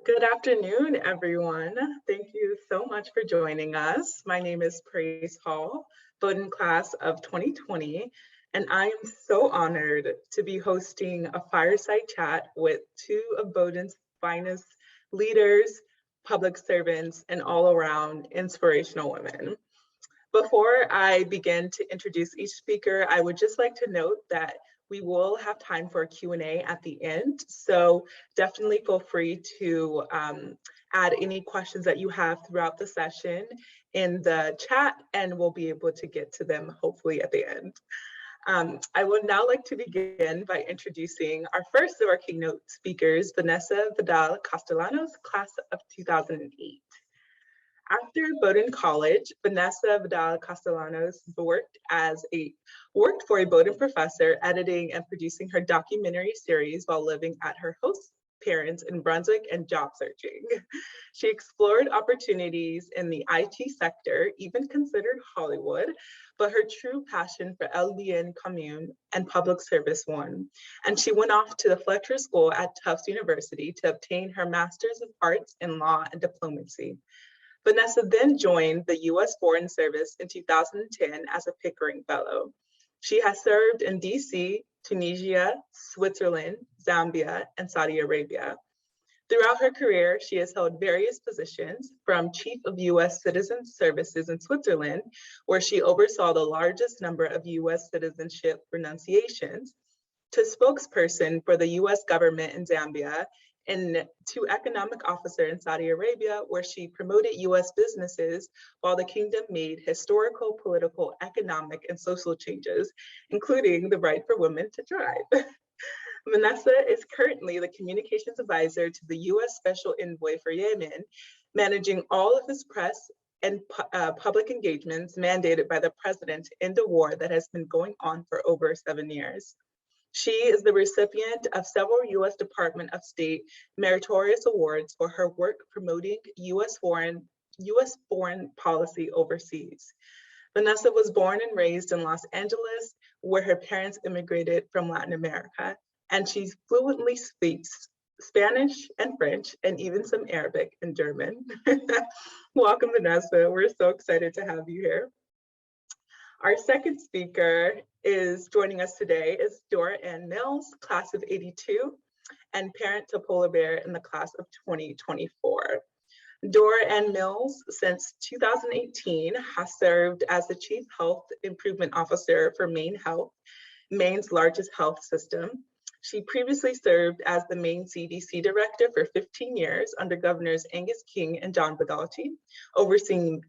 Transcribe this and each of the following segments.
Good afternoon, everyone. Thank you so much for joining us. My name is Praise Hall, Bowdoin class of 2020, and I am so honored to be hosting a fireside chat with two of Bowdoin's finest leaders, public servants, and all-around inspirational women. Before I begin to introduce each speaker, I would just like to note that we will have time for a Q&A at the end. So definitely feel free to add any questions that you have throughout the session in the chat, and we'll be able to get to them hopefully at the end. I would now like to begin by introducing our first of our keynote speakers, Vanessa Vidal Castellanos, class of 2008. After Bowdoin College, Vanessa Vidal Castellanos worked for a Bowdoin professor, editing and producing her documentary series while living at her host parents in Brunswick and job searching. She explored opportunities in the IT sector, even considered Hollywood, but her true passion for LBN commune and public service won. And she went off to the Fletcher School at Tufts University to obtain her Master's of Arts in Law and Diplomacy. Vanessa then joined the U.S. Foreign Service in 2010 as a Pickering Fellow. She has served in DC, Tunisia, Switzerland, Zambia, and Saudi Arabia. Throughout her career, she has held various positions, from Chief of U.S. Citizen Services in Switzerland, where she oversaw the largest number of U.S. citizenship renunciations, to spokesperson for the U.S. government in Zambia, and to economic officer in Saudi Arabia, where she promoted U.S. businesses while the kingdom made historical, political, economic, and social changes, including the right for women to drive. Vanessa is currently the communications advisor to the U.S. Special Envoy for Yemen, managing all of his press and public engagements mandated by the president to end a war that has been going on for over 7 years. She is the recipient of several U.S. Department of State meritorious awards for her work promoting U.S. foreign policy overseas. Vanessa was born and raised in Los Angeles, where her parents immigrated from Latin America, and she fluently speaks Spanish and French, and even some Arabic and German. Welcome, Vanessa. We're so excited to have you here. Our second speaker is joining us today is Dora Anne Mills, class of 82, and parent to Polar Bear in the class of 2024. Dora Anne Mills, since 2018, has served as the Chief Health Improvement Officer for Maine Health, Maine's largest health system. She previously served as the Maine CDC Director for 15 years under Governors Angus King and John Badalci, overseeing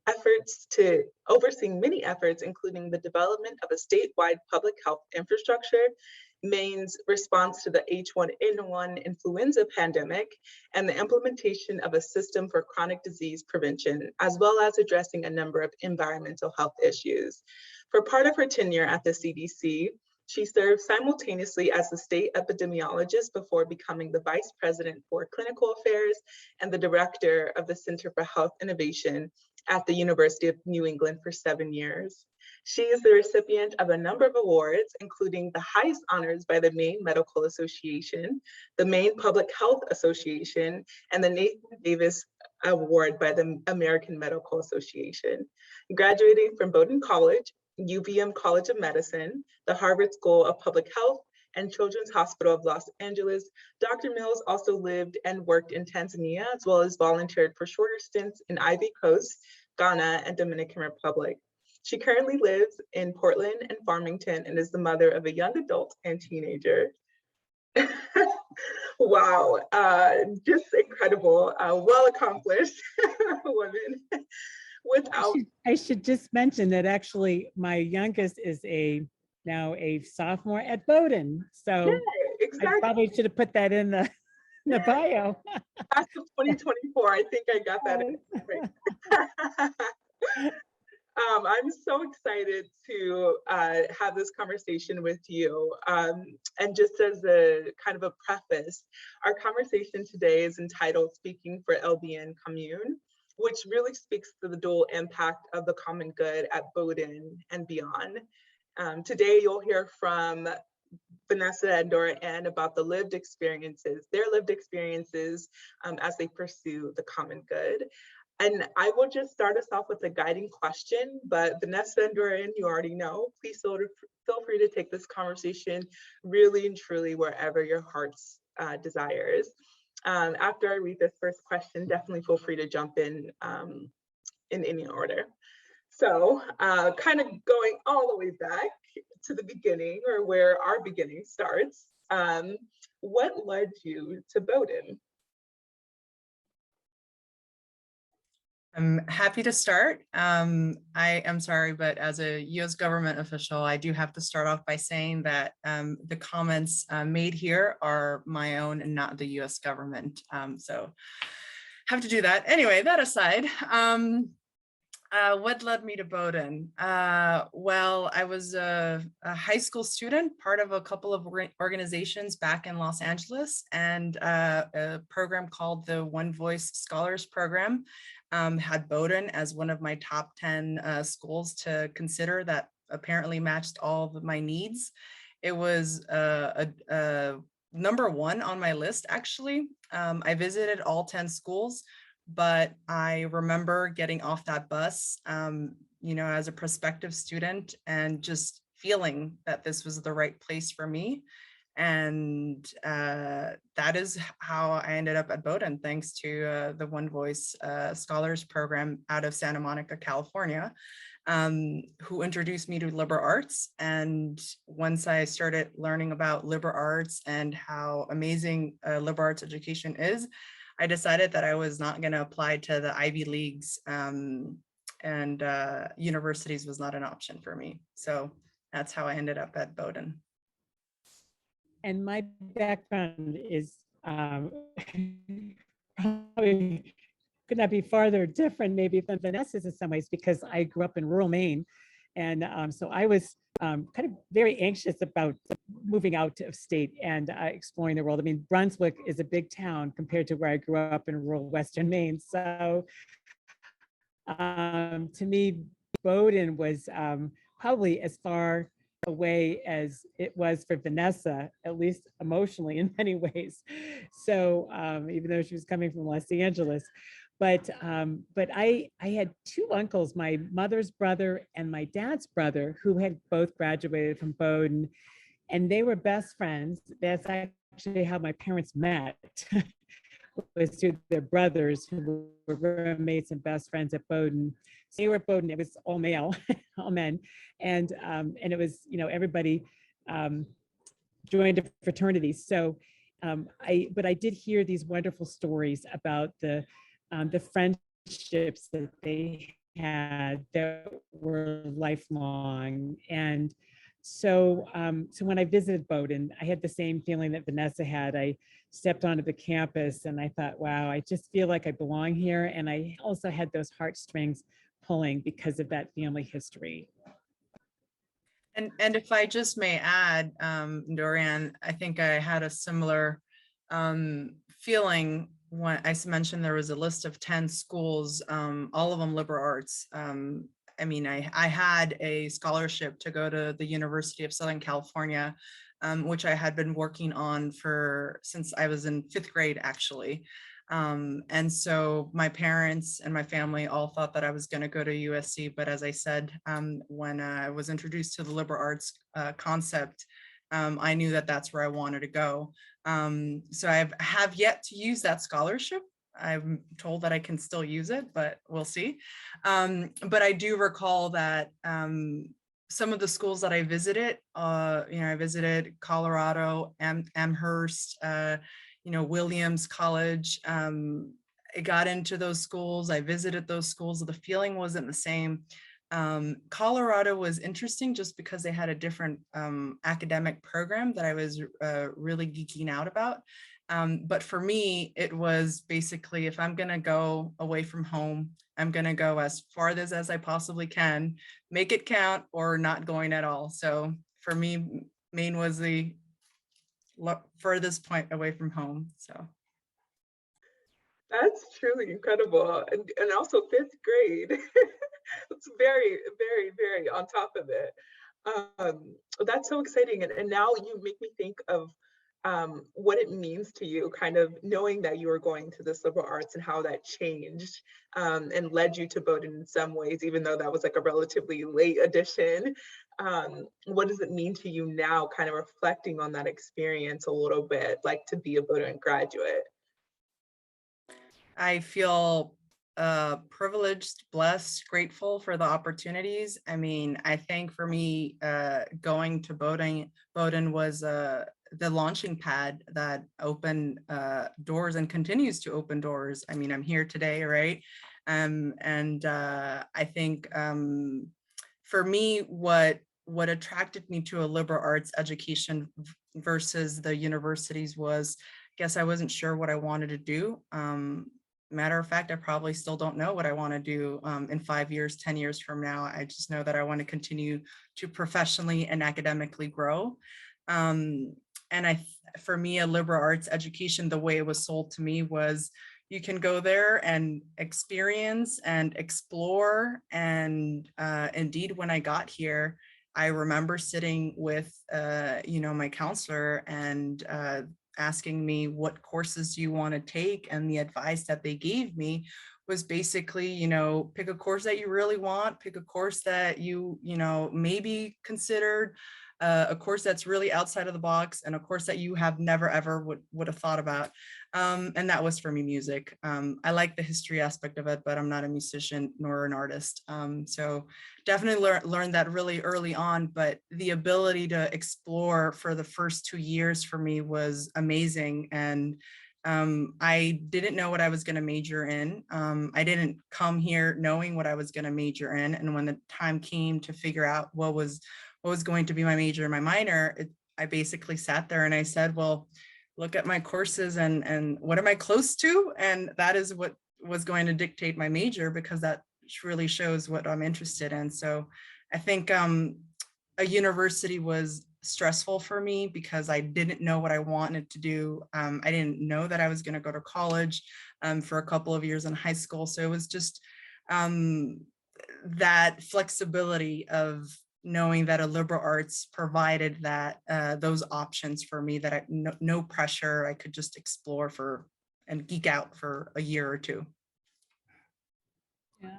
many efforts, including the development of a statewide public health infrastructure, Maine's response to the H1N1 influenza pandemic, and the implementation of a system for chronic disease prevention, as well as addressing a number of environmental health issues. For part of her tenure at the CDC, she served simultaneously as the state epidemiologist before becoming the vice president for clinical affairs and the director of the Center for Health Innovation at the University of New England for 7 years. She is the recipient of a number of awards, including the highest honors by the Maine Medical Association, the Maine Public Health Association, and the Nathan Davis Award by the American Medical Association. Graduating from Bowdoin College, UVM College of Medicine, the Harvard School of Public Health, and Children's Hospital of Los Angeles, Dr. Mills also lived and worked in Tanzania, as well as volunteered for shorter stints in Ivory Coast, Ghana, and Dominican Republic. She currently lives in Portland and Farmington and is the mother of a young adult and teenager. Wow, just incredible, well accomplished woman. I should just mention that actually my youngest is now a sophomore at Bowdoin. So yeah, exactly. I probably should have put that in the bio. Class of 2024, I think I got that in. I'm so excited to have this conversation with you. And just as a kind of a preface, our conversation today is entitled Speaking for LBN Commune, which really speaks to the dual impact of the common good at Bowdoin and beyond. Today, you'll hear from Vanessa and Dora Anne about the lived experiences, their lived experiences as they pursue the common good. And I will just start us off with a guiding question, but Vanessa and Dora Anne, you already know, please feel free to take this conversation really and truly wherever your heart's desires. After I read this first question, definitely feel free to jump in any order. So kind of going all the way back to the beginning, or where our beginning starts, what led you to Bowdoin? I'm happy to start. I am sorry, but as a U.S. government official, I do have to start off by saying that the comments made here are my own and not the U.S. government. So have to do that. Anyway, that aside, what led me to Bowdoin? Well, I was a high school student, part of a couple of organizations back in Los Angeles, and a program called the One Voice Scholars Program had Bowdoin as one of my top 10 schools to consider that apparently matched all of my needs. It was number one on my list, actually. I visited all 10 schools, but I remember getting off that bus, as a prospective student and just feeling that this was the right place for me. And that is how I ended up at Bowdoin, thanks to the One Voice Scholars Program out of Santa Monica, California, who introduced me to liberal arts. And once I started learning about liberal arts and how amazing liberal arts education is, I decided that I was not going to apply to the Ivy Leagues, and universities was not an option for me. So that's how I ended up at Bowdoin. And my background is probably could not be farther different maybe than Vanessa's in some ways, because I grew up in rural Maine. And so I was kind of very anxious about moving out of state and exploring the world. I mean, Brunswick is a big town compared to where I grew up in rural Western Maine. So to me, Bowdoin was probably as far away as it was for Vanessa, at least emotionally in many ways. So even though she was coming from Los Angeles, but I had two uncles, my mother's brother and my dad's brother, who had both graduated from Bowdoin, and they were best friends. That's actually how my parents met. Was through their brothers who were roommates and best friends at Bowdoin. So they were at Bowdoin, it was all male, all men. And it was, everybody joined a fraternity. So but I did hear these wonderful stories about the friendships that they had that were lifelong. And so when I visited Bowdoin, I had the same feeling that Vanessa had. I stepped onto the campus and I thought, wow, I just feel like I belong here. And I also had those heartstrings pulling because of that family history. And if I just may add, Dora Anne, I think I had a similar feeling when I mentioned there was a list of 10 schools, all of them liberal arts. I mean, I had a scholarship to go to the University of Southern California, which I had been working on since I was in 5th grade, actually. And so my parents and my family all thought that I was going to go to USC. But as I said, when I was introduced to the liberal arts concept, I knew that that's where I wanted to go. So I have yet to use that scholarship. I'm told that I can still use it, but we'll see. But I do recall that some of the schools that I visited, I visited Colorado, Amherst, Williams College. I got into those schools. I visited those schools. The feeling wasn't the same. Colorado was interesting just because they had a different academic program that I was really geeking out about. But for me, it was basically, if I'm going to go away from home, I'm going to go as farthest as I possibly can, make it count, or not going at all. So for me, Maine was the furthest point away from home. So that's truly incredible. And also 5th grade. It's very, very, very on top of it. that's so exciting. And now you make me think of what it means to you, kind of knowing that you were going to this liberal arts and how that changed and led you to Bowdoin in some ways, even though that was like a relatively late addition. What does it mean to you now, kind of reflecting on that experience a little bit, like to be a Bowdoin graduate? I feel privileged, blessed, grateful for the opportunities. I mean, I think for me, going to Bowdoin was the launching pad that opened doors and continues to open doors. I mean, I'm here today, right? I think for me, what attracted me to a liberal arts education versus the universities was, I guess I wasn't sure what I wanted to do. Matter of fact, I probably still don't know what I want to do in 5 years, 10 years from now. I just know that I want to continue to professionally and academically grow. For me, a liberal arts education, the way it was sold to me was you can go there and experience and explore. And indeed, when I got here, I remember sitting with, my counselor and asking me what courses do you want to take, and the advice that they gave me was basically, pick a course that you really want, pick a course that you maybe considered, a course that's really outside of the box, and a course that you have never ever would have thought about. And that was for me music. I like the history aspect of it, but I'm not a musician nor an artist. So definitely learned that really early on, but the ability to explore for the first 2 years for me was amazing. And I didn't know what I was going to major in. I didn't come here knowing what I was going to major in. And when the time came to figure out what was going to be my major and my minor, I basically sat there and I said, well, look at my courses and what am I close to? And that is what was going to dictate my major, because that really shows what I'm interested in. So I think a university was stressful for me because I didn't know what I wanted to do. I didn't know that I was going to go to college for a couple of years in high school. So it was just that flexibility of knowing that a liberal arts provided that those options for me, that no pressure, I could just explore and geek out for a year or two. Yeah,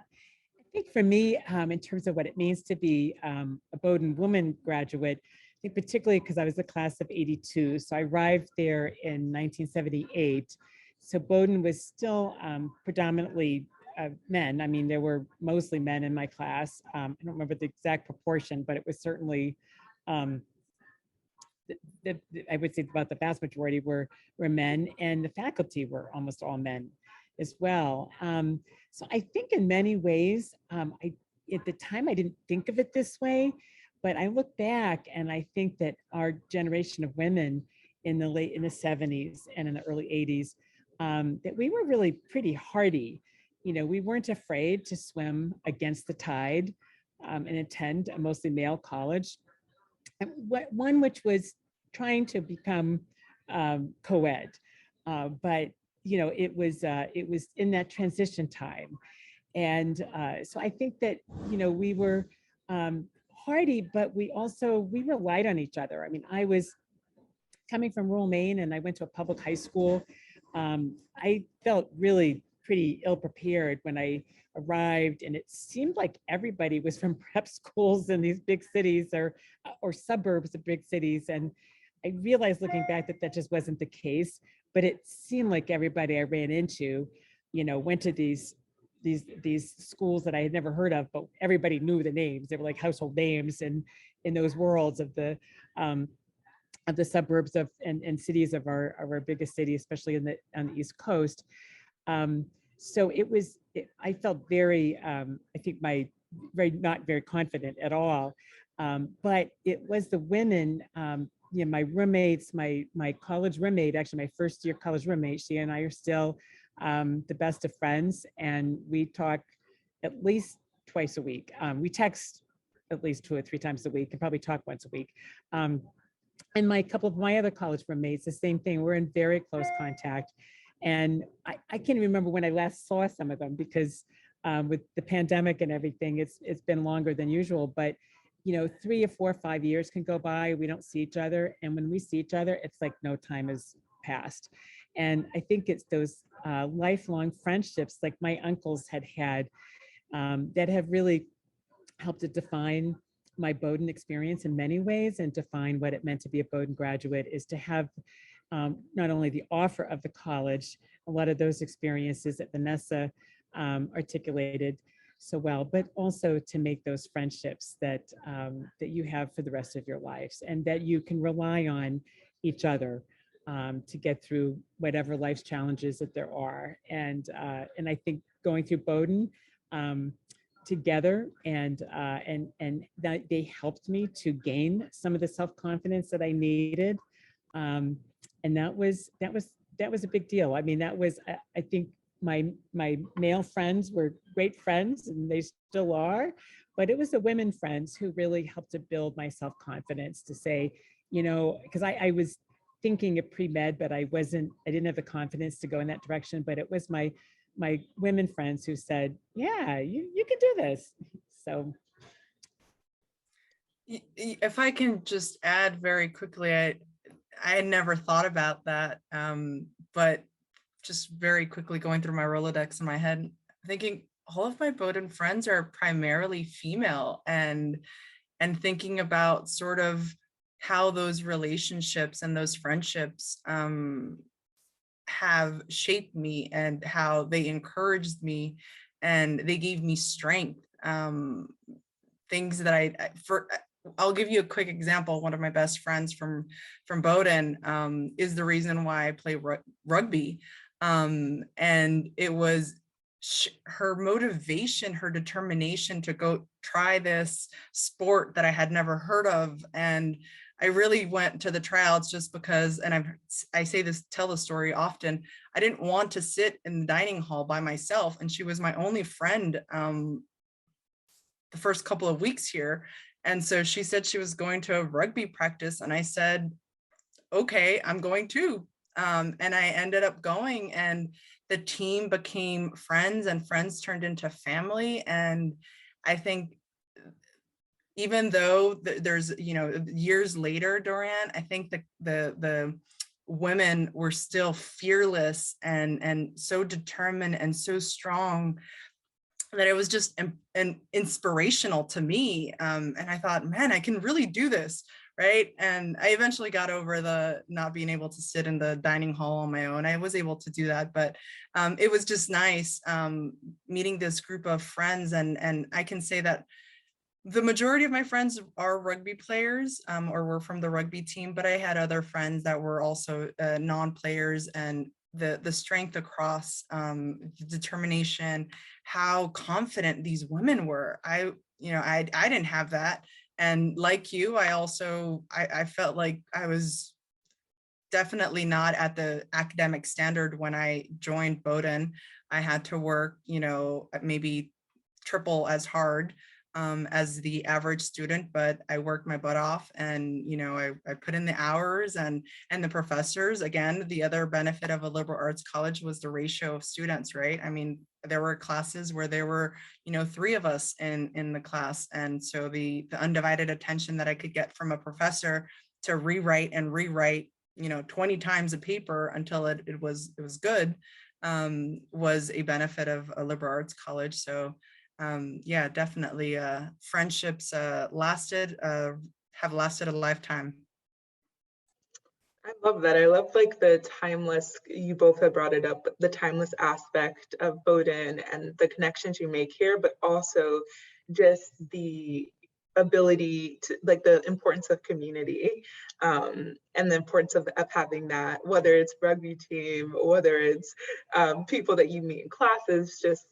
I think for me, in terms of what it means to be a Bowdoin woman graduate, I think particularly because I was the class of '82, so I arrived there in 1978. So Bowdoin was still predominantly men. I mean, there were mostly men in my class. I don't remember the exact proportion, but it was certainly, I would say about the vast majority were men, and the faculty were almost all men as well. So I think in many ways, at the time I didn't think of it this way, but I look back and I think that our generation of women in the 70s and in the early 80s, that we were really pretty hardy. We weren't afraid to swim against the tide and attend a mostly male college. And one which was trying to become co-ed, but it was in that transition time, and so I think that we were hardy, but we relied on each other. I mean, I was coming from rural Maine, and I went to a public high school. I felt really pretty ill prepared when I arrived, and it seemed like everybody was from prep schools in these big cities or suburbs of big cities. And I realized looking back that just wasn't the case, but it seemed like everybody I ran into, went to these schools that I had never heard of, but everybody knew the names. They were like household names in those worlds of the suburbs and cities of our biggest city, especially on the East Coast. So I felt very, I think not very confident at all. But it was the women, my roommates, my college roommate, actually my first year college roommate, she and I are still the best of friends, and we talk at least twice a week. We text at least 2 or 3 times a week, and probably talk once a week. And a couple of my other college roommates, the same thing. We're in very close contact. And I can't remember when I last saw some of them, because with the pandemic and everything, it's been longer than usual. But 3 or 4 or 5 years can go by, we don't see each other. And when we see each other, it's like no time has passed. And I think it's those lifelong friendships like my uncles had that have really helped to define my Bowdoin experience in many ways, and define what it meant to be a Bowdoin graduate, is to have not only the offer of the college, a lot of those experiences that Vanessa articulated so well, but also to make those friendships that that you have for the rest of your lives, and that you can rely on each other to get through whatever life's challenges that there are. And I think going through Bowdoin together, and that they helped me to gain some of the self-confidence that I needed. And that was a big deal. I mean, that was, I think my male friends were great friends, and they still are, but it was the women friends who really helped to build my self-confidence to say, because I was thinking of pre-med, but I didn't have the confidence to go in that direction. But it was my women friends who said, yeah, you can do this. So if I can just add very quickly, I had never thought about that, but just very quickly going through my Rolodex in my head, thinking all of my Bowdoin friends are primarily female, and thinking about sort of how those relationships and those friendships have shaped me, and how they encouraged me, and they gave me strength. Things that I'll give you a quick example. One of my best friends from Bowdoin is the reason why I play rugby. And it was her motivation, her determination to go try this sport that I had never heard of. And I really went to the tryouts just because, and I tell the story often, I didn't want to sit in the dining hall by myself. And she was my only friend the first couple of weeks here. And so she said she was going to a rugby practice, and I said, okay, I'm going too. And I ended up going, and the team became friends, and friends turned into family. And I think even though there's, years later, Dora Anne, I think the women were still fearless and so determined and so strong that it was just an inspirational to me. And I thought, man, I can really do this, right? And I eventually got over the not being able to sit in the dining hall on my own. I was able to do that, but it was just nice meeting this group of friends. And I can say that the majority of my friends are rugby players or were from the rugby team, but I had other friends that were also non-players, and the strength across, the determination, how confident these women were. I didn't have that. And like you, I felt like I was definitely not at the academic standard when I joined Bowdoin. I had to work, maybe triple as hard as the average student, but I worked my butt off, and I put in the hours, and the professors. Again, the other benefit of a liberal arts college was the ratio of students, right? I mean, there were classes where there were 3 of us in the class, and so the undivided attention that I could get from a professor to rewrite 20 times a paper until it was good was a benefit of a liberal arts college. So yeah, definitely friendships have lasted a lifetime. I love that. I love like the timeless, you both have brought it up, but the timeless aspect of Bowdoin and the connections you make here, but also just the ability to, like, the importance of community and the importance of having that, whether it's rugby team, whether it's people that you meet in classes, just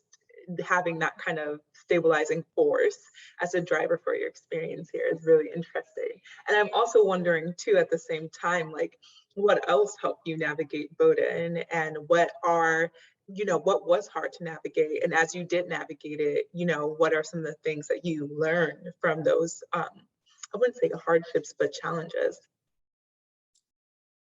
having that kind of stabilizing force as a driver for your experience here is really interesting. And I'm also wondering too, at the same time, like, what else helped you navigate Bowdoin, and what was hard to navigate? And as you did navigate it, what are some of the things that you learned from those, I wouldn't say hardships, but challenges?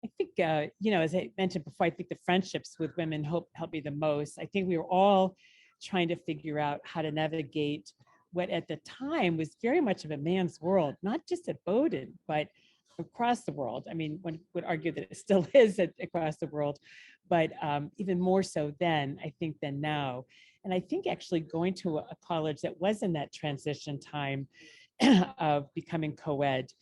I think, as I mentioned before, I think the friendships with women helped me the most. I think we were all trying to figure out how to navigate what at the time was very much of a man's world, not just at Bowdoin, but across the world. I mean, one would argue that it still is across the world, but even more so then, I think, than now. And I think actually going to a college that was in that transition time of becoming co-ed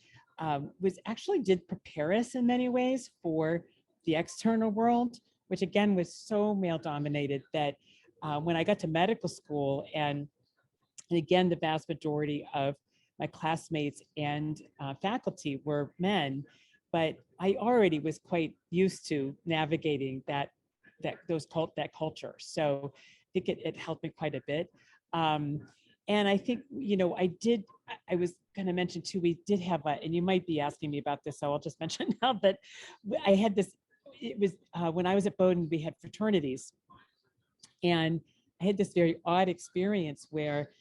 was actually did prepare us in many ways for the external world, which again was so male dominated that when I got to medical school, and again, the vast majority of my classmates and faculty were men, but I already was quite used to navigating that culture. So I think it helped me quite a bit. And I think, I was going to mention too, we did have and you might be asking me about this, so I'll just mention now, but I had this, it was when I was at Bowdoin, we had fraternities. And I had this very odd experience where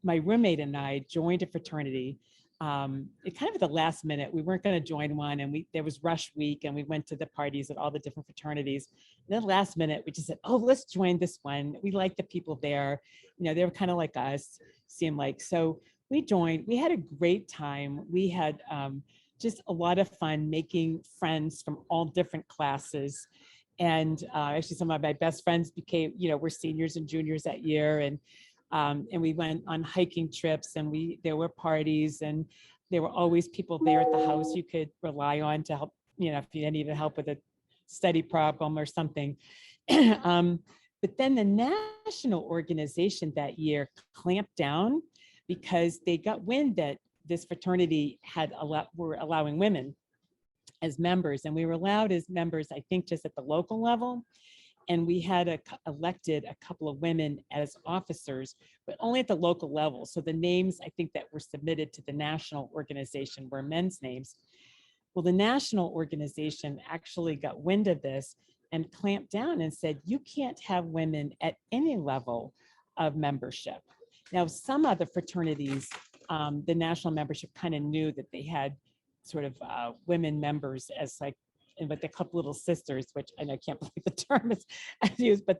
my roommate and I joined a fraternity. It kind of at the last minute, we weren't going to join one, and there was rush week, and we went to the parties at all the different fraternities. And then last minute, we just said, "Oh, let's join this one. We like the people there. They were kind of like us, seemed like." So we joined. We had a great time. We had just a lot of fun making friends from all different classes. And actually, some of my best friends were seniors and juniors that year, and we went on hiking trips, and there were parties, and there were always people there at the house you could rely on to help, if you needed help with a study problem or something. But then the national organization that year clamped down because they got wind that this fraternity were allowing women as members, and we were allowed as members, I think, just at the local level. And we had elected a couple of women as officers, but only at the local level. So the names, I think, that were submitted to the national organization were men's names. Well, the national organization actually got wind of this and clamped down and said, you can't have women at any level of membership. Now, some other fraternities, the national membership kind of knew that they had sort of women members as but they called little sisters, which I know I can't believe the term is used, but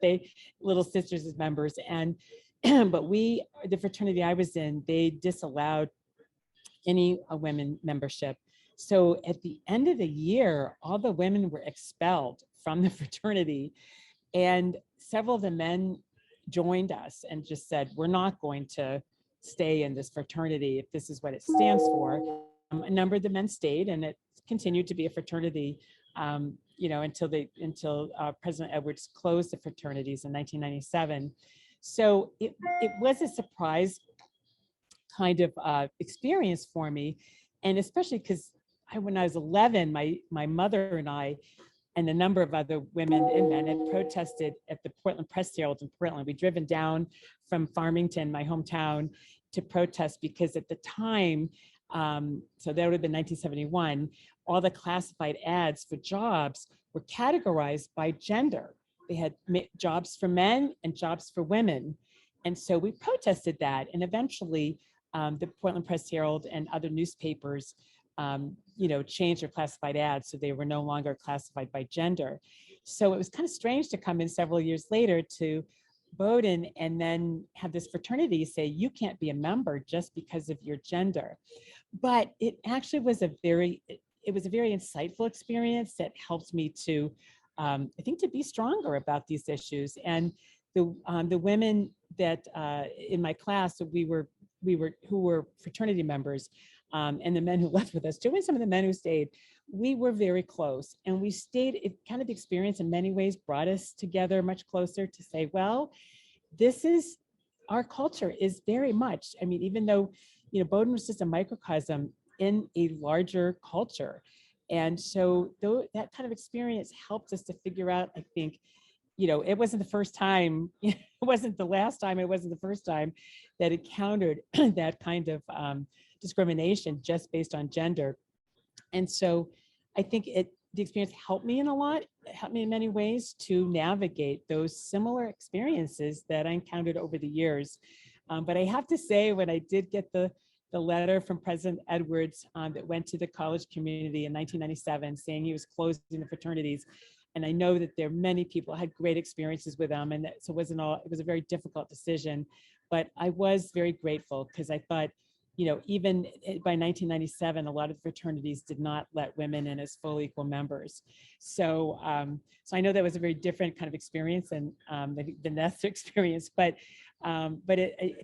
little sisters as members. And but the fraternity I was in, they disallowed any women membership. So at the end of the year, all the women were expelled from the fraternity, and several of the men joined us and just said, we're not going to stay in this fraternity if this is what it stands for. A number of the men stayed, and it continued to be a fraternity until President Edwards closed the fraternities in 1997. So it was a surprise kind of experience for me, and especially because when I was 11, my mother and I and a number of other women and men had protested at the Portland Press Herald in Portland. We'd driven down from Farmington, my hometown, to protest because at the time, so that would have been 1971, all the classified ads for jobs were categorized by gender. They had jobs for men and jobs for women. And so we protested that. And eventually the Portland Press Herald and other newspapers changed their classified ads so they were no longer classified by gender. So it was kind of strange to come in several years later to Bowdoin and then have this fraternity say, you can't be a member just because of your gender. But it actually was a very insightful experience that helped me to, I think, to be stronger about these issues. And the women that in my class, who were fraternity members, and the men who left with us, joining some of the men who stayed, we were very close, and we stayed. It kind of the experience in many ways brought us together much closer to say, well, this is our culture is very much, I mean, even though, Bowdoin was just a microcosm in a larger culture. And so that kind of experience helped us to figure out, I think, it wasn't the first time, it wasn't the last time, it wasn't the first time that it encountered that kind of discrimination just based on gender. And so I think the experience helped me in many ways to navigate those similar experiences that I encountered over the years. But I have to say, when I did get the letter from President Edwards that went to the college community in 1997 saying he was closing the fraternities, and I know that there are many people had great experiences with them, and so it was a very difficult decision. But I was very grateful because I thought, you know, even by 1997, a lot of fraternities did not let women in as full equal members. So, so I know that was a very different kind of experience than the Vanessa experience, but I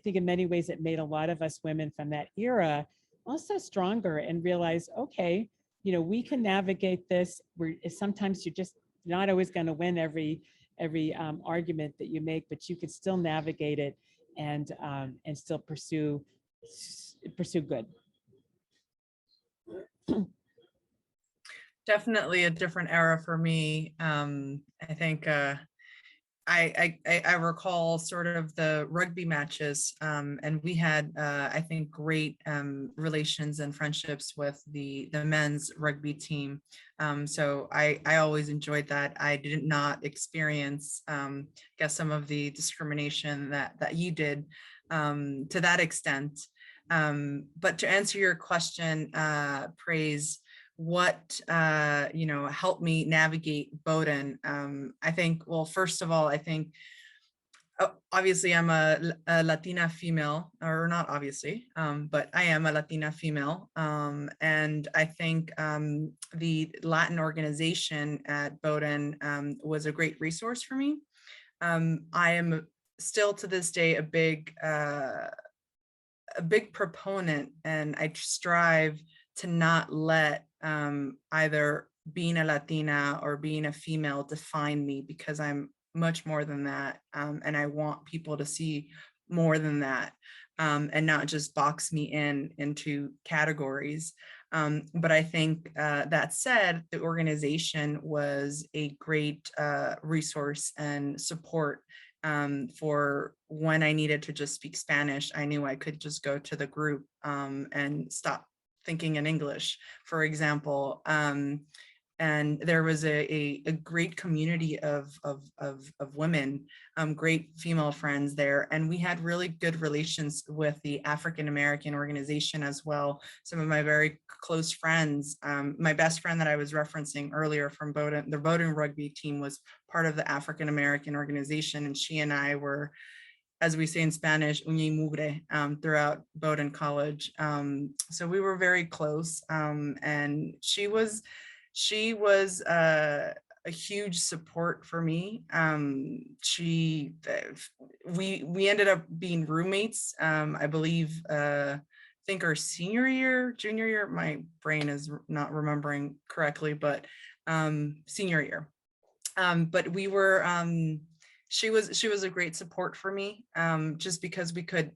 think in many ways it made a lot of us women from that era also stronger and realize, okay, you know, we can navigate this. Sometimes you're just not always going to win every argument that you make, but you could still navigate it and still pursue good. Definitely a different era for me. I think I recall sort of the rugby matches, and we had I think great relations and friendships with the men's rugby team. So I always enjoyed that. I did not experience I guess some of the discrimination that you did to that extent. But to answer your question, Praise, what you know, helped me navigate Bowdoin. I think, well, first of all, I think obviously I'm a Latina female, or not obviously, but I am a Latina female. And I think the Latin organization at Bowdoin was a great resource for me. I am still to this day a big proponent, and I strive to not let either being a Latina or being a female define me, because I'm much more than that. And I want people to see more than that, and not just box me into categories. But I think that said, the organization was a great resource and support for when I needed to just speak Spanish. I knew I could just go to the group and stop thinking in English, for example. And there was a great community of women, great female friends there. And we had really good relations with the African American organization as well. Some of my very close friends, my best friend that I was referencing earlier from Bowdoin, the Bowdoin rugby team, was part of the African American organization. And she and I were, as we say in Spanish, uña y mugre, throughout Bowdoin College. So we were very close, and she was a huge support for me. We ended up being roommates, I believe, I think our senior year, junior year, my brain is not remembering correctly, but senior year. But we were, she was a great support for me, just because we could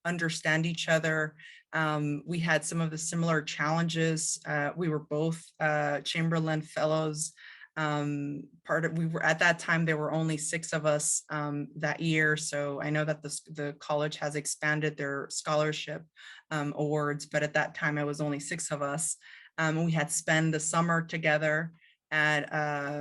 understand each other. We had some of the similar challenges. We were both Chamberlain Fellows. We were at that time, there were only 6 of us that year. So I know that the college has expanded their scholarship awards, but at that time it was only 6 of us. We had spent the summer together at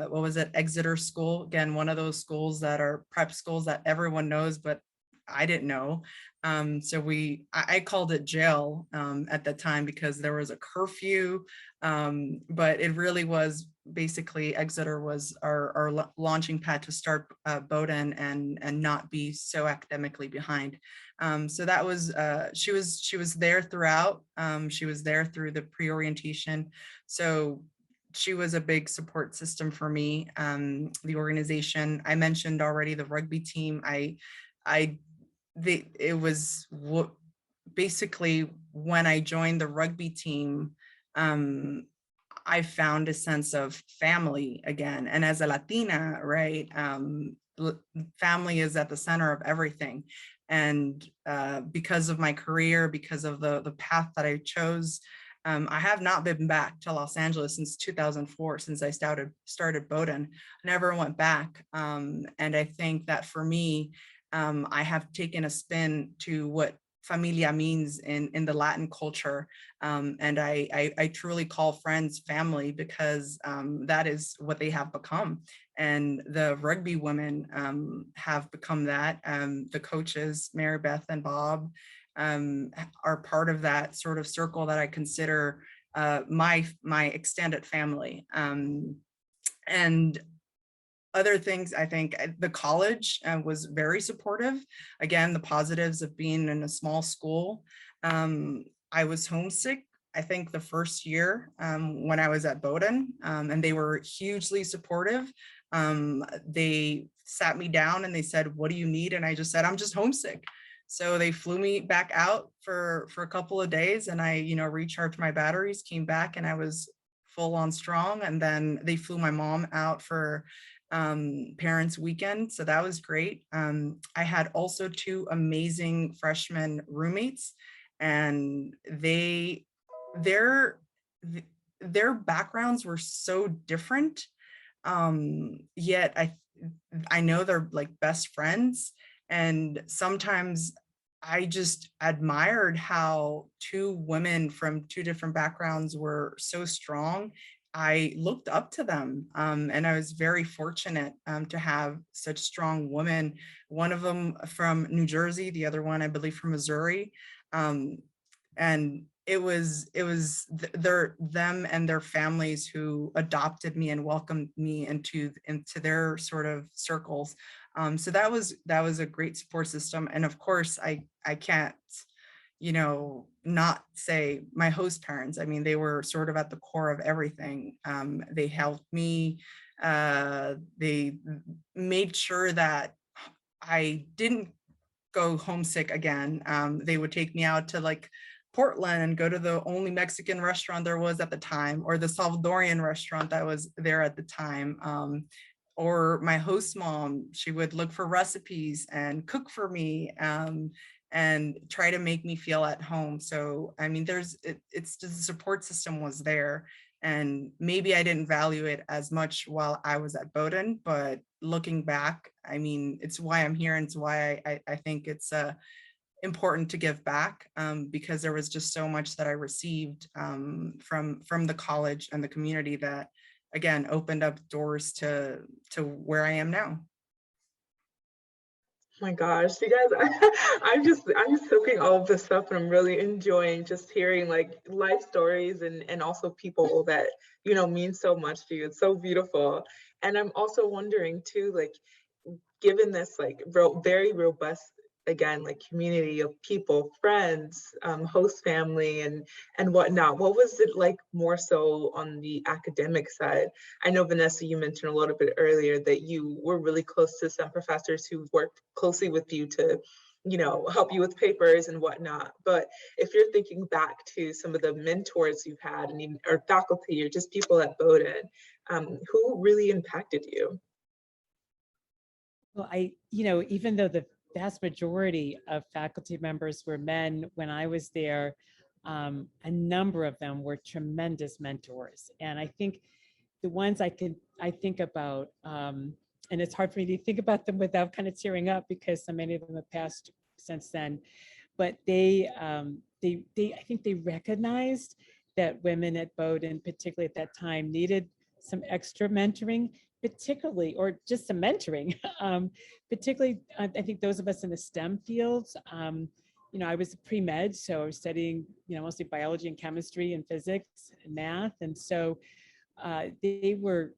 what was it, Exeter School, again, one of those schools that are prep schools that everyone knows, but I didn't know. So I called it jail at the time because there was a curfew, but it really was basically Exeter was our launching pad to start Bowdoin and not be so academically behind. So that was, she was there throughout. She was there through the pre-orientation. So she was a big support system for me. The organization, I mentioned already, the rugby team, it was what basically when I joined the rugby team, I found a sense of family again. And as a Latina, right, family is at the center of everything. And because of my career, because of the path that I chose, I have not been back to Los Angeles since 2004, since I started Bowdoin. I never went back. And I think that for me, I have taken a spin to what familia means in the Latin culture. And I truly call friends family, because that is what they have become. And the rugby women have become that. The coaches, Mary Beth and Bob, are part of that sort of circle that I consider my extended family. And other things, I think the college was very supportive. Again, the positives of being in a small school. I was homesick, I think the first year when I was at Bowdoin, and they were hugely supportive. They sat me down and they said, "What do you need?" And I just said, "I'm just homesick." So they flew me back out for a couple of days, and I, recharged my batteries, came back, and I was full on strong. And then they flew my mom out for parents weekend. So that was great. I had also 2 amazing freshman roommates, and their backgrounds were so different. Yet I know they're like best friends. And sometimes I just admired how 2 women from 2 different backgrounds were so strong. I looked up to them, and I was very fortunate to have such strong women. One of them from New Jersey, the other one, I believe, from Missouri. And it was them and their families who adopted me and welcomed me into their sort of circles. So that was a great support system. And of course, I can't, not say my host parents. I mean, they were sort of at the core of everything. They helped me. They made sure that I didn't go homesick again. They would take me out to like Portland and go to the only Mexican restaurant there was at the time, or the Salvadorian restaurant that was there at the time. Or my host mom, she would look for recipes and cook for me, and try to make me feel at home. So, I mean, it's just the support system was there. And maybe I didn't value it as much while I was at Bowdoin, but looking back, I mean, it's why I'm here, and it's why I think it's important to give back, because there was just so much that I received from the college and the community that, again, opened up doors to where I am now. My gosh, you guys, I'm just soaking all of this up, and I'm really enjoying just hearing like life stories and also people that, mean so much to you. It's so beautiful. And I'm also wondering too, like, given this like very robust, again, like community of people, friends, host family and whatnot, what was it like more so on the academic side? I know, Vanessa, you mentioned a little bit earlier that you were really close to some professors who worked closely with you to help you with papers and whatnot. But if you're thinking back to some of the mentors you've had, and even or faculty or just people at Bowdoin, who really impacted you? Well, even though the vast majority of faculty members were men when I was there, a number of them were tremendous mentors. And I think the ones I think about, and it's hard for me to think about them without kind of tearing up because so many of them have passed since then, but I think they recognized that women at Bowdoin, particularly at that time, needed some extra mentoring, particularly, or just some mentoring, particularly, I think those of us in the STEM fields. I was pre-med, so I was studying, mostly biology and chemistry and physics and math. And so they were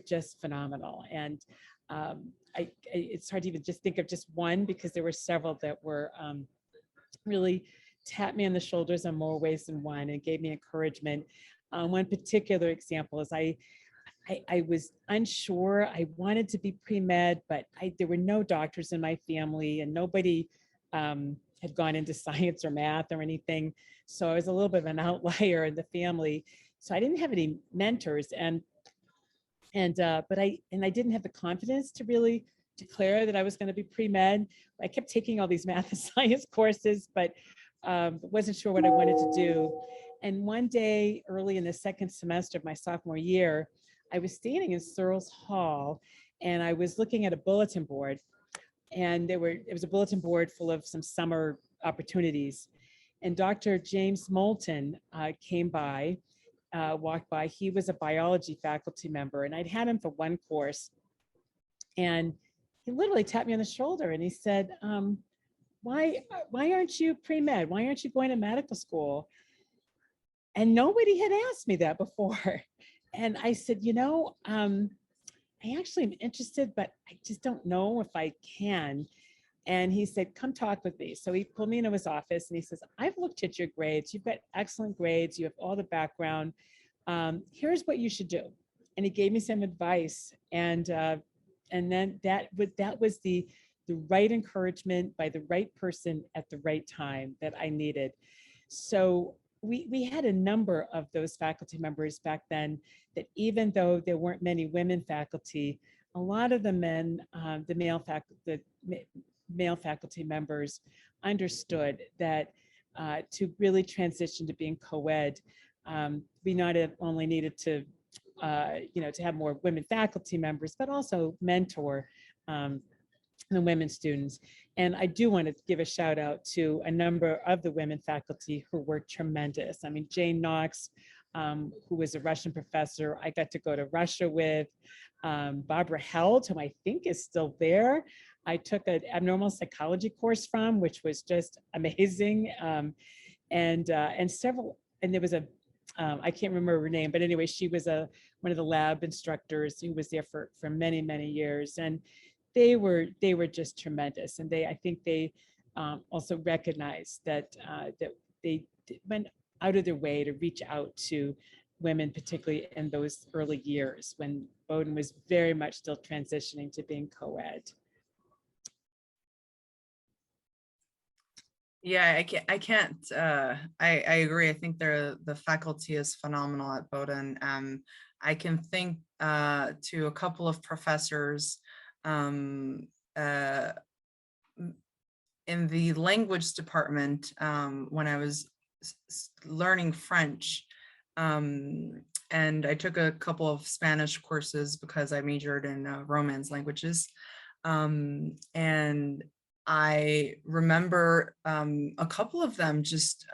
just phenomenal. And it's hard to even just think of just one, because there were several that were really tapped me on the shoulders in more ways than one and gave me encouragement. One particular example is I was unsure. I wanted to be pre-med, but there were no doctors in my family, and nobody had gone into science or math or anything. So I was a little bit of an outlier in the family. So I didn't have any mentors, but I didn't have the confidence to really declare that I was going to be pre-med. I kept taking all these math and science courses, but wasn't sure what I wanted to do. And one day early in the second semester of my sophomore year, I was standing in Searles Hall, and I was looking at a bulletin board, and it was a bulletin board full of some summer opportunities. And Dr. James Moulton came by, walked by. He was a biology faculty member, and I'd had him for one course. And he literally tapped me on the shoulder and he said, why aren't you pre-med? Why aren't you going to medical school? And nobody had asked me that before. And I said, I I actually am interested, but I just don't know if I can. And he said, come talk with me. So he pulled me into his office and he says, I've looked at your grades. You've got excellent grades. You have all the background. Here's what you should do. And he gave me some advice. And then that was the right encouragement by the right person at the right time that I needed. So we had a number of those faculty members back then that even though there weren't many women faculty, a lot of the men, the male faculty members understood that to really transition to being co-ed, we not only needed to, to have more women faculty members, but also mentor the women students. And I do want to give a shout out to a number of the women faculty who were tremendous. I mean, Jane Knox, who was a Russian professor, I got to go to Russia with. Barbara Held, who I think is still there. I took an abnormal psychology course from, which was just amazing. And there was I can't remember her name, but anyway, she was one of the lab instructors who was there for many, many years. And they were just tremendous. And I think they also recognized that they went out of their way to reach out to women, particularly in those early years when Bowdoin was very much still transitioning to being co-ed. Yeah, I agree. I think the faculty is phenomenal at Bowdoin. I can think to a couple of professors in the language department when I was learning French. And I took a couple of Spanish courses because I majored in Romance languages. And I remember a couple of them just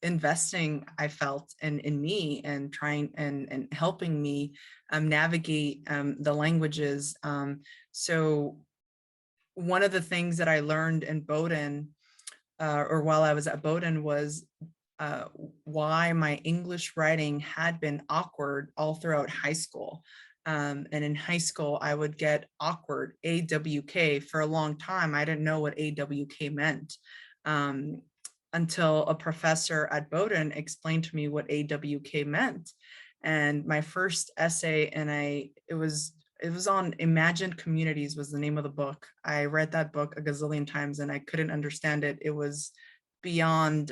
investing, I felt, in me and trying and helping me navigate the languages. So one of the things that I learned in Bowdoin, or while I was at Bowdoin, was why my English writing had been awkward all throughout high school. And in high school, I would get awkward, AWK. For a long time, I didn't know what AWK meant until a professor at Bowdoin explained to me what AWK meant. And my first essay, it was on Imagined Communities was the name of the book. I read that book a gazillion times and I couldn't understand it. It was beyond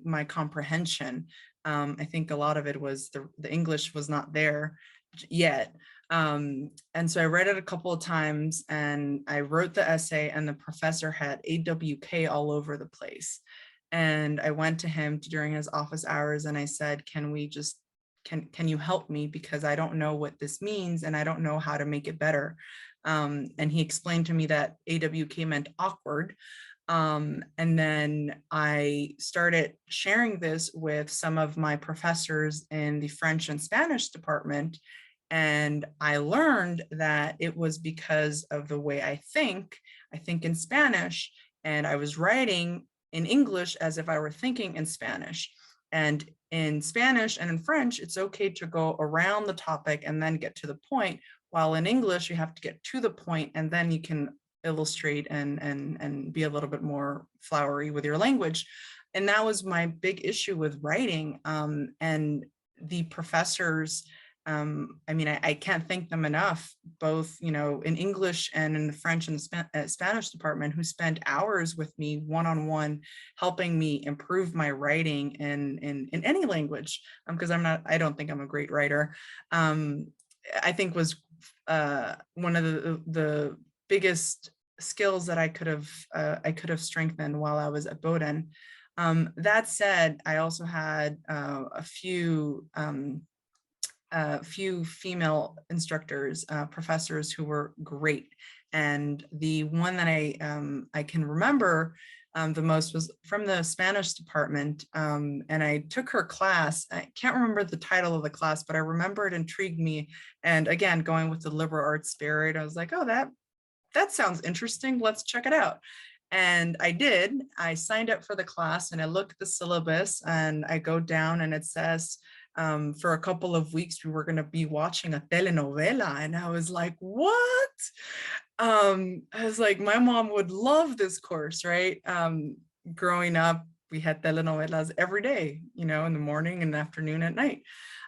my comprehension. I think a lot of it was the English was not there yet. And so I read it a couple of times and I wrote the essay, and the professor had AWK all over the place. And I went to him during his office hours and I said, can you help me? Because I don't know what this means and I don't know how to make it better. And he explained to me that AWK meant awkward. And then I started sharing this with some of my professors in the French and Spanish department. And I learned that it was because of the way I think in Spanish, and I was writing in English as if I were thinking in Spanish. And in Spanish and in French, it's okay to go around the topic and then get to the point, while in English, you have to get to the point and then you can illustrate and be a little bit more flowery with your language. And that was my big issue with writing. And the professors, I can't thank them enough, both, in English and in the French and the Spanish department, who spent hours with me one-on-one, helping me improve my writing in any language, because I don't think I'm a great writer. I think was one of the biggest skills that I could have strengthened while I was at Bowdoin. That said, I also had a few female instructors, professors who were great. And the one that I can remember the most was from the Spanish department. And I took her class. I can't remember the title of the class, but I remember it intrigued me. And again, going with the liberal arts spirit, I was like, oh, that sounds interesting. Let's check it out. And I did. I signed up for the class and I looked at the syllabus and I go down and it says for a couple of weeks, we were going to be watching a telenovela. And I was like, what? I was like, my mom would love this course, right? Growing up, we had telenovelas every day, you know, in the morning and afternoon at night.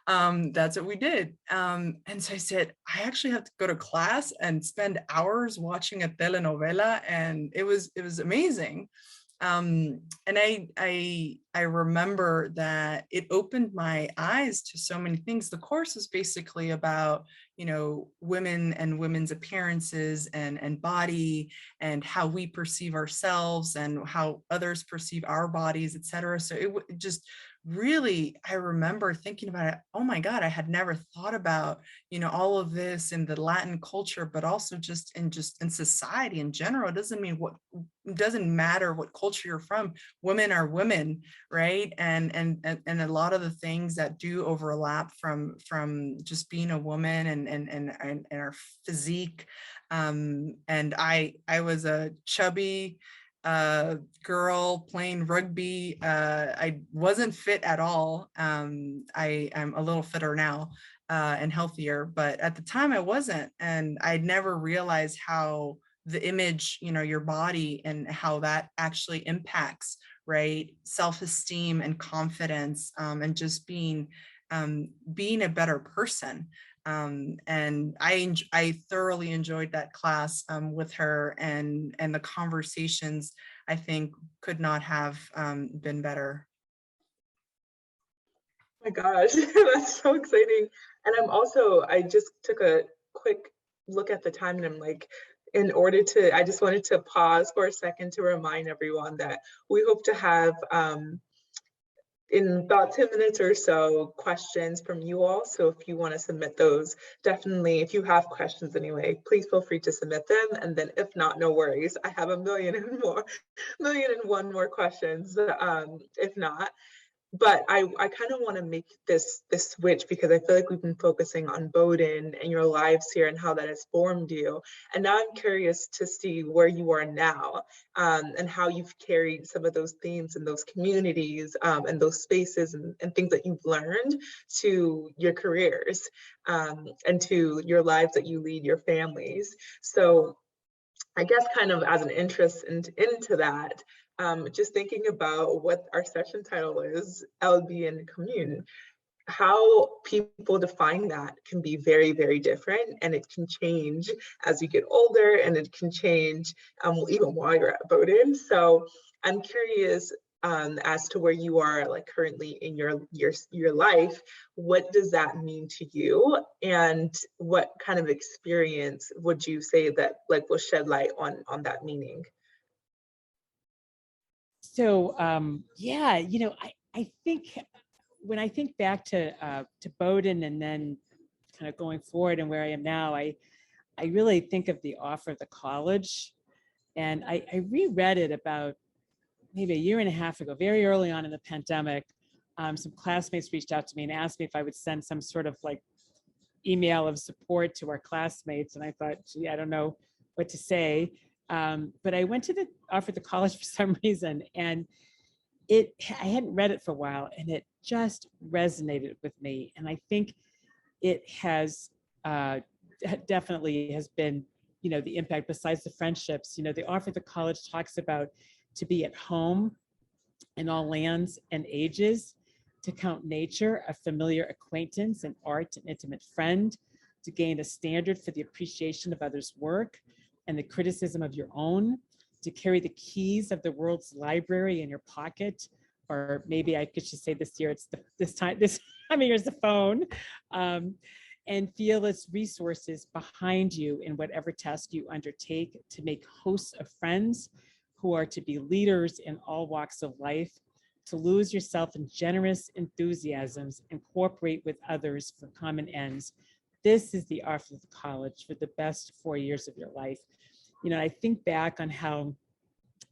That's what we did. And so I said, I actually have to go to class and spend hours watching a telenovela. And it was amazing. And I remember that it opened my eyes to so many things. The course is basically about, you know, women and women's appearances and body and how we perceive ourselves and how others perceive our bodies, et cetera. So it just really, I remember thinking about it, oh my God, I had never thought about, you know, all of this in the Latin culture, but also just in society in general. It doesn't matter what culture you're from. Women are women, right? And a lot of the things that do overlap from just being a woman and our physique. And I was a chubby girl playing rugby. I wasn't fit at all. I'm a little fitter now and healthier, but at the time I wasn't. And I never realized how the image, you know, your body and how that actually impacts, right? Self-esteem and confidence, and just being a better person. And I thoroughly enjoyed that class with her, and the conversations, I think, could not have been better. Oh my gosh, that's so exciting. And I just took a quick look at the time and I'm like, I just wanted to pause for a second to remind everyone that we hope to have in about 10 minutes or so, questions from you all. So if you want to submit those, definitely, if you have questions anyway, please feel free to submit them. And then if not, no worries. I have a million and one more questions, if not. But I kind of want to make this switch because I feel like we've been focusing on Bowdoin and your lives here and how that has formed you. And now I'm curious to see where you are now, and how you've carried some of those themes and those communities and those spaces and things that you've learned to your careers, and to your lives that you lead, your families. So I guess kind of as an interest into that, just thinking about what our session title is, LB and Commune, how people define that can be very, very different, and it can change as you get older, and it can change even while you're at Bowdoin. So I'm curious as to where you are like currently in your life. What does that mean to you, and what kind of experience would you say that like will shed light on that meaning? So yeah, you know, I think when I think back to Bowdoin and then kind of going forward and where I am now, I really think of the offer of the college. And I reread it about maybe a year and a half ago, very early on in the pandemic. Some classmates reached out to me and asked me if I would send some sort of like email of support to our classmates. And I thought, gee, I don't know what to say. But I went to the offer the college for some reason, and I hadn't read it for a while, and it just resonated with me. And I think it has definitely has been, you know, the impact besides the friendships. You know, the offer the college talks about to be at home in all lands and ages, to count nature a familiar acquaintance, and art an intimate friend, to gain a standard for the appreciation of others' work and the criticism of your own, to carry the keys of the world's library in your pocket, or maybe I could just say this year, it's this time here's the phone, and feel its resources behind you in whatever task you undertake, to make hosts of friends who are to be leaders in all walks of life, to lose yourself in generous enthusiasms and cooperate with others for common ends. This is the offer of the college for the best 4 years of your life. You know, I think back on how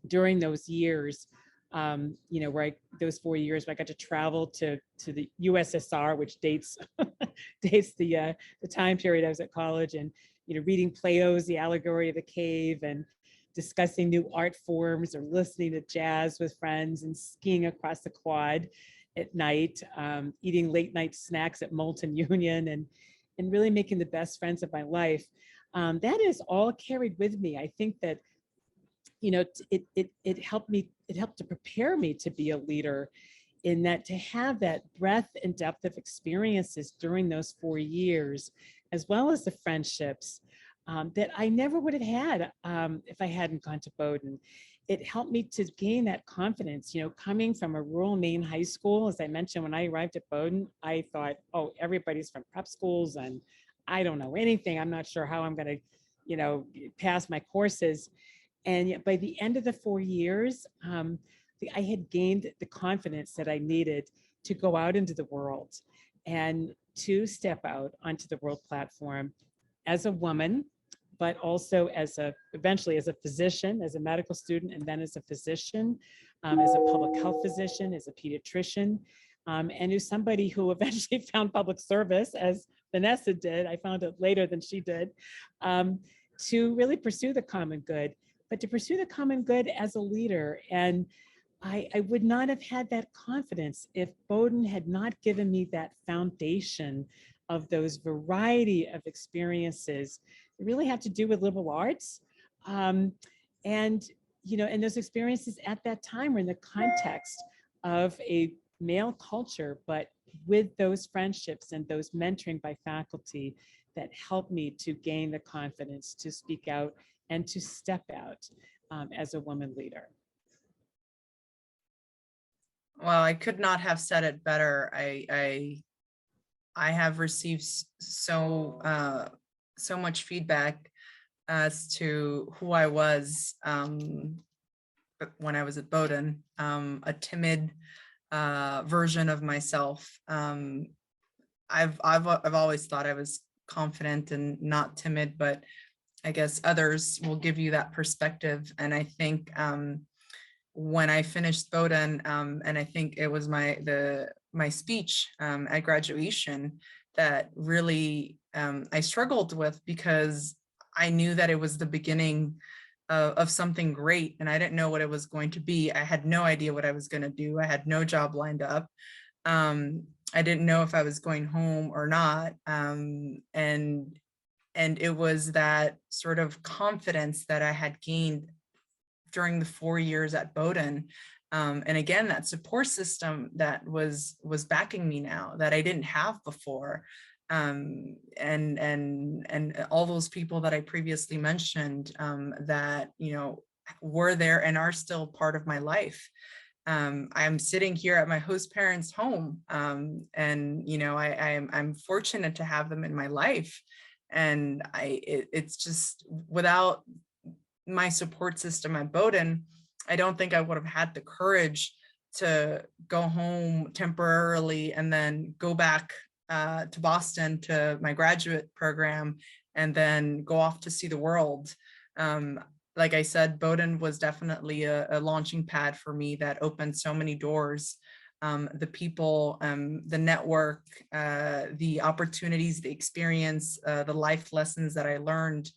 during those years, you know, those 4 years where I got to travel to the USSR, which dates the time period I was at college, and, you know, reading Plato's The Allegory of the Cave, and discussing new art forms, or listening to jazz with friends, and skiing across the quad, at night, eating late night snacks at Moulton Union, and really making the best friends of my life. That is all carried with me. I think that, you know, it helped me, it helped to prepare me to be a leader, in that to have that breadth and depth of experiences during those 4 years, as well as the friendships that I never would have had if I hadn't gone to Bowdoin. It helped me to gain that confidence, you know, coming from a rural Maine high school. As I mentioned, when I arrived at Bowdoin, I thought, oh, everybody's from prep schools and I don't know anything. I'm not sure how I'm going to, you know, pass my courses. And yet by the end of the 4 years, I had gained the confidence that I needed to go out into the world and to step out onto the world platform as a woman, but also eventually as a physician, as a medical student, and then as a physician, as a public health physician, as a pediatrician, and as somebody who eventually found public service, as Vanessa did. I found it later than she did, to really pursue the common good, but to pursue the common good as a leader. And I would not have had that confidence if Bowdoin had not given me that foundation of those variety of experiences that really have to do with liberal arts. And, you know, and those experiences at that time were in the context of a male culture, but with those friendships and those mentoring by faculty that helped me to gain the confidence to speak out and to step out as a woman leader. Well, I could not have said it better. I have received so much feedback as to who I was when I was at Bowdoin, a timid version of myself. I've always thought I was confident and not timid, but I guess others will give you that perspective. And I think when I finished Bowdoin, and I think it was my speech at graduation that really I struggled with, because I knew that it was the beginning of something great, and I didn't know what it was going to be. I had no idea what I was going to do. I had no job lined up. I didn't know if I was going home or not. And it was that sort of confidence that I had gained during the 4 years at Bowdoin. And again, that support system that was backing me now that I didn't have before. And all those people that I previously mentioned that, you know, were there and are still part of my life. I'm sitting here at my host parents' home, and you know, I'm fortunate to have them in my life. And it's just, without my support system at Bowdoin, I don't think I would have had the courage to go home temporarily and then go back to Boston to my graduate program and then go off to see the world. Like I said, Bowdoin was definitely a launching pad for me that opened so many doors. The people, the network, the opportunities, the experience, the life lessons that I learned,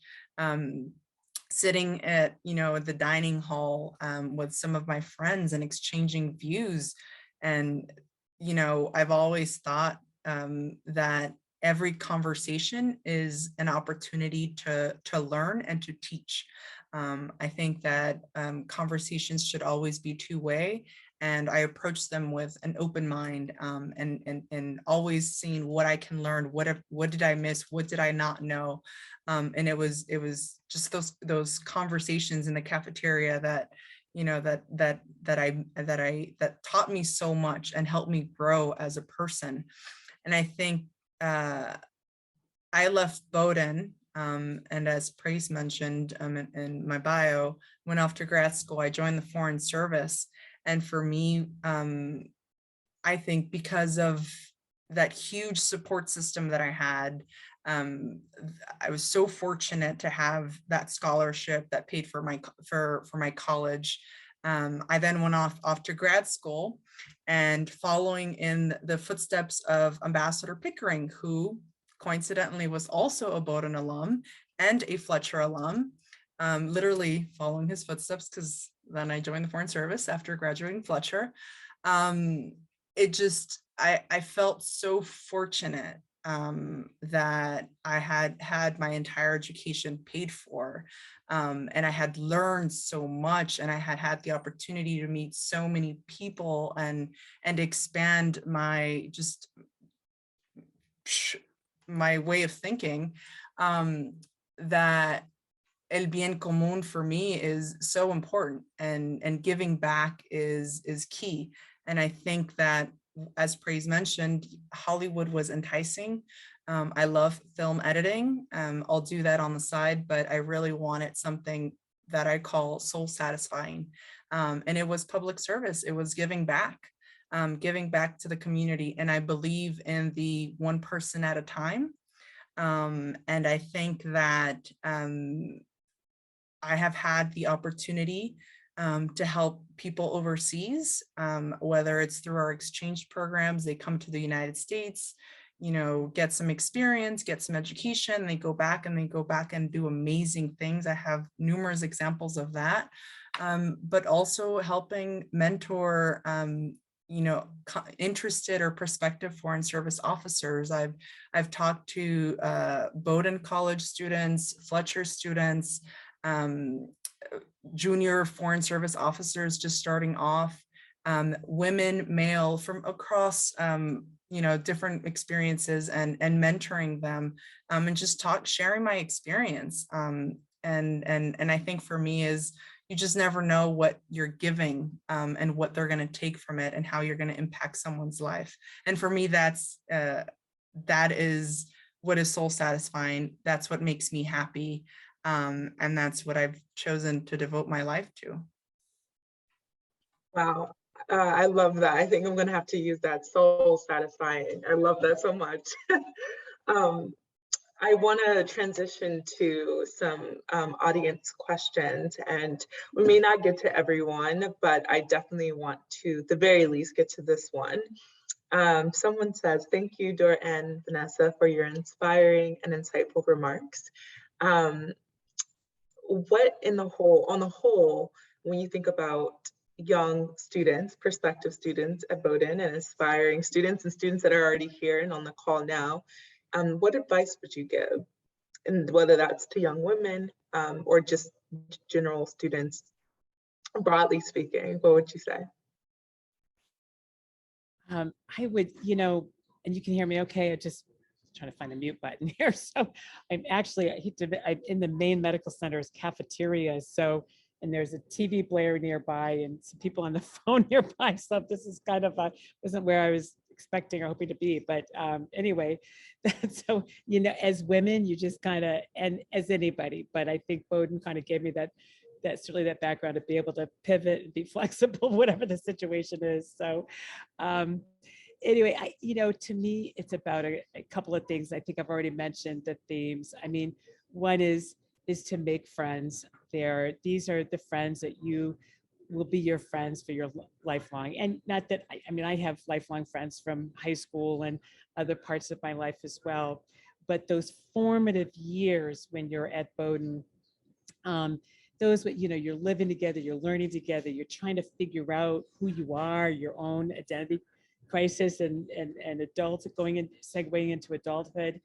sitting at, you know, the dining hall with some of my friends and exchanging views. And, you know, I've always thought that every conversation is an opportunity to learn and to teach. I think that conversations should always be two-way, and I approach them with an open mind, and always seeing what I can learn. What did I miss? What did I not know? And it was just those conversations in the cafeteria that, you know, that taught me so much and helped me grow as a person. And I think I left Bowdoin, and as Praise mentioned in my bio, went off to grad school. I joined the Foreign Service. And for me, I think because of that huge support system that I had, I was so fortunate to have that scholarship that paid for my college. I then went off to grad school, and following in the footsteps of Ambassador Pickering, who coincidentally was also a Bowdoin alum and a Fletcher alum, literally following his footsteps, because then I joined the Foreign Service after graduating Fletcher. it just, I felt so fortunate that I had my entire education paid for, and I had learned so much, and I had the opportunity to meet so many people and expand my just my way of thinking, that el bien común for me is so important, and giving back is key. And I think that, as Praise mentioned, Hollywood was enticing. I love film editing. I'll do that on the side, but I really wanted something that I call soul satisfying. And it was public service. It was giving back to the community. And I believe in the one person at a time. And I think that I have had the opportunity to help people overseas, whether it's through our exchange programs. They come to the United States, get some experience, get some education, they go back and do amazing things. I have numerous examples of that, but also helping mentor interested or prospective foreign service officers. I've talked to Bowdoin College students, Fletcher students, junior foreign service officers just starting off, women, male, from across different experiences, and mentoring them, and just sharing my experience. And I think for me is, you just never know what you're giving, and what they're going to take from it, and how you're going to impact someone's life. And for me, that is what is soul satisfying. That's what makes me happy. And that's what I've chosen to devote my life to. Wow. I love that. I think I'm going to have to use that, soul satisfying. I love that so much. I want to transition to some audience questions, and we may not get to everyone, but I definitely want to, at the very least, get to this one. Someone says, "Thank you, Dora and Vanessa, for your inspiring and insightful remarks. What on the whole, when you think about young students, prospective students at Bowdoin, and aspiring students and students that are already here and on the call now, what advice would you give? And whether that's to young women or just general students, broadly speaking, what would you say?" I would, and you can hear me okay. I just trying to find the mute button here. So I'm actually, I'm in the main medical center's cafeteria. So, and there's a TV player nearby and some people on the phone nearby. So this is kind of wasn't where I was expecting or hoping to be. But anyway, so, as women, you just kind of, and as anybody, but I think Bowdoin kind of gave me that certainly that background to be able to pivot and be flexible, whatever the situation is. So anyway, to me, it's about a couple of things. I think I've already mentioned the themes. I mean, one is to make friends. These are the friends that you will be your friends for your lifelong. And not that, I have lifelong friends from high school and other parts of my life as well. But those formative years when you're at Bowdoin, those, you're living together, you're learning together, you're trying to figure out who you are, your own identity crisis, and adults segueing into adulthood.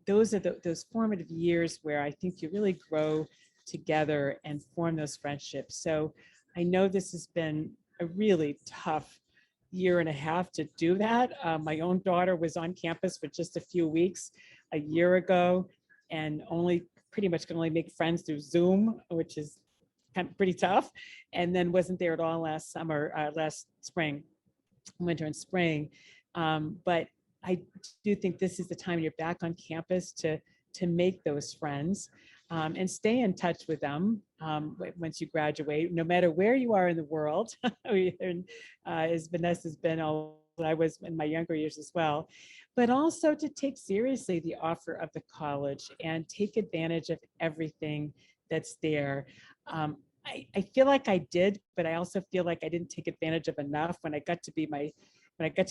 Those are those formative years where I think you really grow together and form those friendships. So I know this has been a really tough year and a half to do that. My own daughter was on campus for just a few weeks a year ago, and pretty much can only make friends through Zoom, which is kind of pretty tough. And then wasn't there at all last spring, winter and spring. But I do think this is the time you're back on campus to make those friends, and stay in touch with them once you graduate, no matter where you are in the world. As Vanessa's been, I was in my younger years as well, but also to take seriously the offer of the college and take advantage of everything that's there. I feel like I did, but I also feel like I didn't take advantage of enough when I got to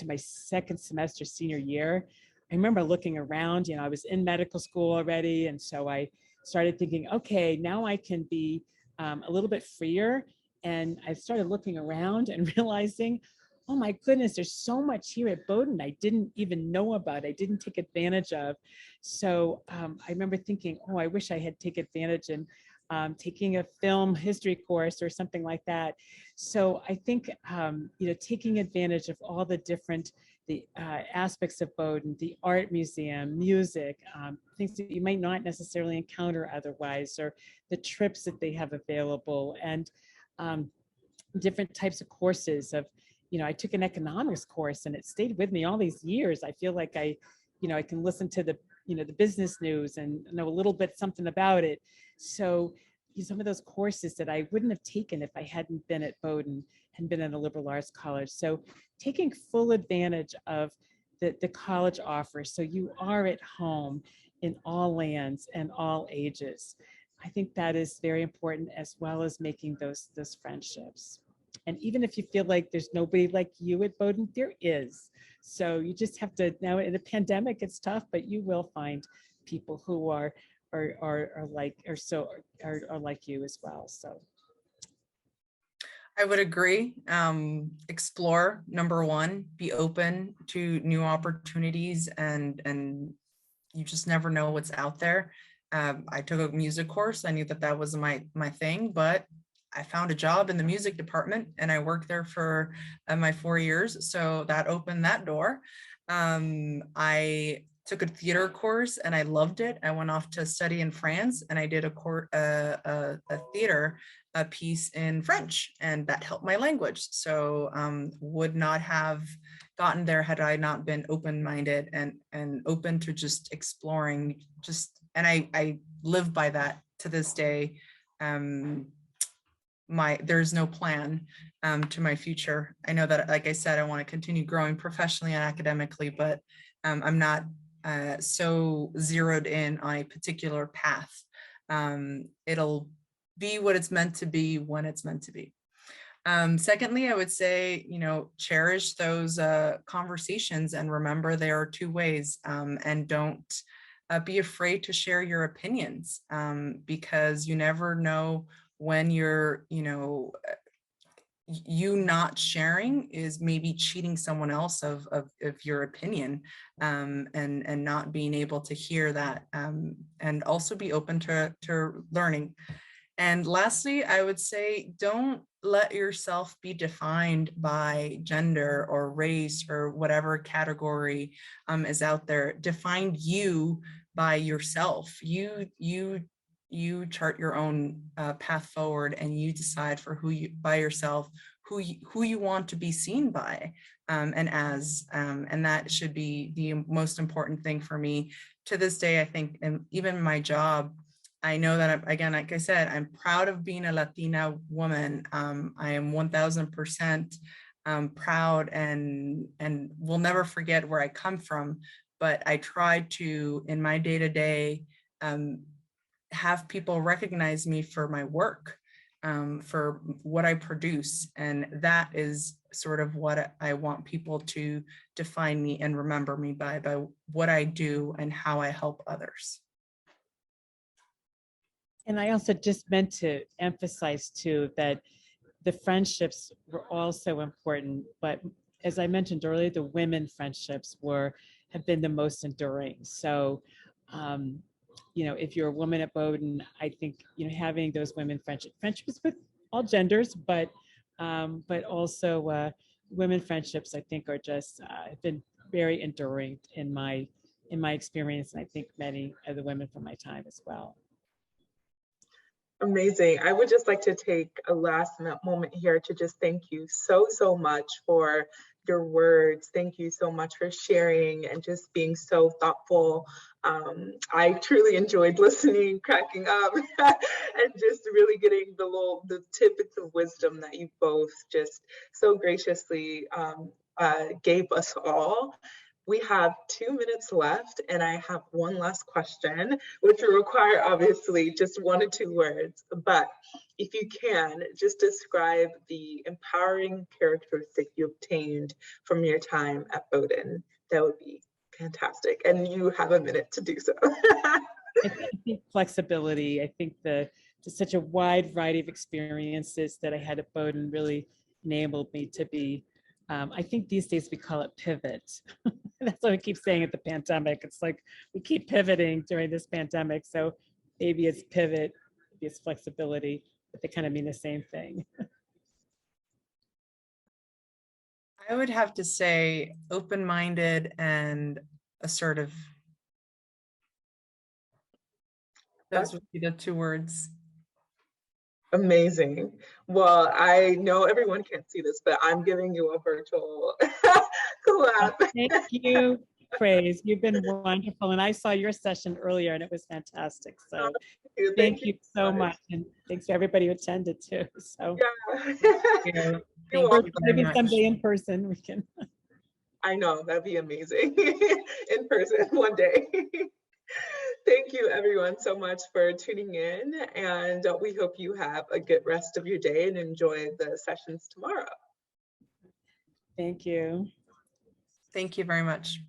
my second semester senior year. I remember looking around, I was in medical school already. And so I started thinking, okay, now I can be a little bit freer. And I started looking around and realizing, oh my goodness, there's so much here at Bowdoin I didn't even know about, I didn't take advantage of. So I remember thinking, oh, I wish I had taken advantage and taking a film history course or something like that. So I think, taking advantage of all the different aspects of Bowdoin, the art museum, music, things that you might not necessarily encounter otherwise, or the trips that they have available, and different types of courses of, I took an economics course and it stayed with me all these years. I feel like I can listen to the business news and know a little bit something about it. So some of those courses that I wouldn't have taken if I hadn't been at Bowdoin and been at a liberal arts college. So taking full advantage of the college offers, so you are at home in all lands and all ages. I think that is very important, as well as making those friendships. And even if you feel like there's nobody like you at Bowdoin, there is. So you just have to, now in a pandemic, it's tough, but you will find people who are like you as well. So I would agree. Explore, number one, be open to new opportunities, and you just never know what's out there. I took a music course. I knew that was my thing, but I found a job in the music department and I worked there for my 4 years. So that opened that door. I took a theater course and I loved it. I went off to study in France and I did a theater piece in French, and that helped my language. So would not have gotten there had I not been open-minded and open to just exploring, and I live by that to this day. There's no plan to my future. I know that, like I said, I want to continue growing professionally and academically, but I'm not so zeroed in on a particular path. It'll be what it's meant to be when it's meant to be. Secondly, I would say, cherish those conversations and remember there are two ways, and don't be afraid to share your opinions, because you never know when you're, you not sharing is maybe cheating someone else of your opinion, and not being able to hear that, and also be open to learning. And lastly, I would say, don't let yourself be defined by gender or race or whatever category is out there. Define you by yourself. You chart your own path forward, and you decide for who you want to be seen by, and as, and that should be the most important thing for me to this day. I think, and even my job, I know that, again, like I said, I'm proud of being a Latina woman. I am 1000% proud, and will never forget where I come from. But I try to, in my day-to-day, have people recognize me for my work, for what I produce. And that is sort of what I want people to define me and remember me by what I do and how I help others. And I also just meant to emphasize too that the friendships were also important, but as I mentioned earlier, the women friendships have been the most enduring. So, if you're a woman at Bowdoin, I think, having those women friendships with all genders, but also women friendships, I think, are just have been very enduring in my experience, and I think many of the women from my time as well. Amazing. I would just like to take a last moment here to just thank you so much for your words. Thank you so much for sharing and just being so thoughtful. I truly enjoyed listening, cracking up, and just really getting the tidbits of wisdom that you both just so graciously gave us all. We have 2 minutes left, and I have one last question, which will require obviously just 1 or 2 words. But if you can, just describe the empowering characteristic you obtained from your time at Bowdoin, that would be fantastic. And you have a minute to do so. I think flexibility. I think such a wide variety of experiences that I had at Bowdoin really enabled me to be I think these days we call it pivot. That's what we keep saying at the pandemic. It's like we keep pivoting during this pandemic. So maybe it's pivot, maybe it's flexibility, but they kind of mean the same thing. I would have to say open-minded and assertive. Those would be the 2 words. Amazing. Well, I know everyone can't see this, but I'm giving you a virtual clap. Thank you, Praise. You've been wonderful. And I saw your session earlier and it was fantastic. So thank you so much. And thanks to everybody who attended too. So Yeah. maybe someday in person we can. I know, that'd be amazing. In person one day. Thank you everyone so much for tuning in, and we hope you have a good rest of your day and enjoy the sessions tomorrow. Thank you. Thank you very much.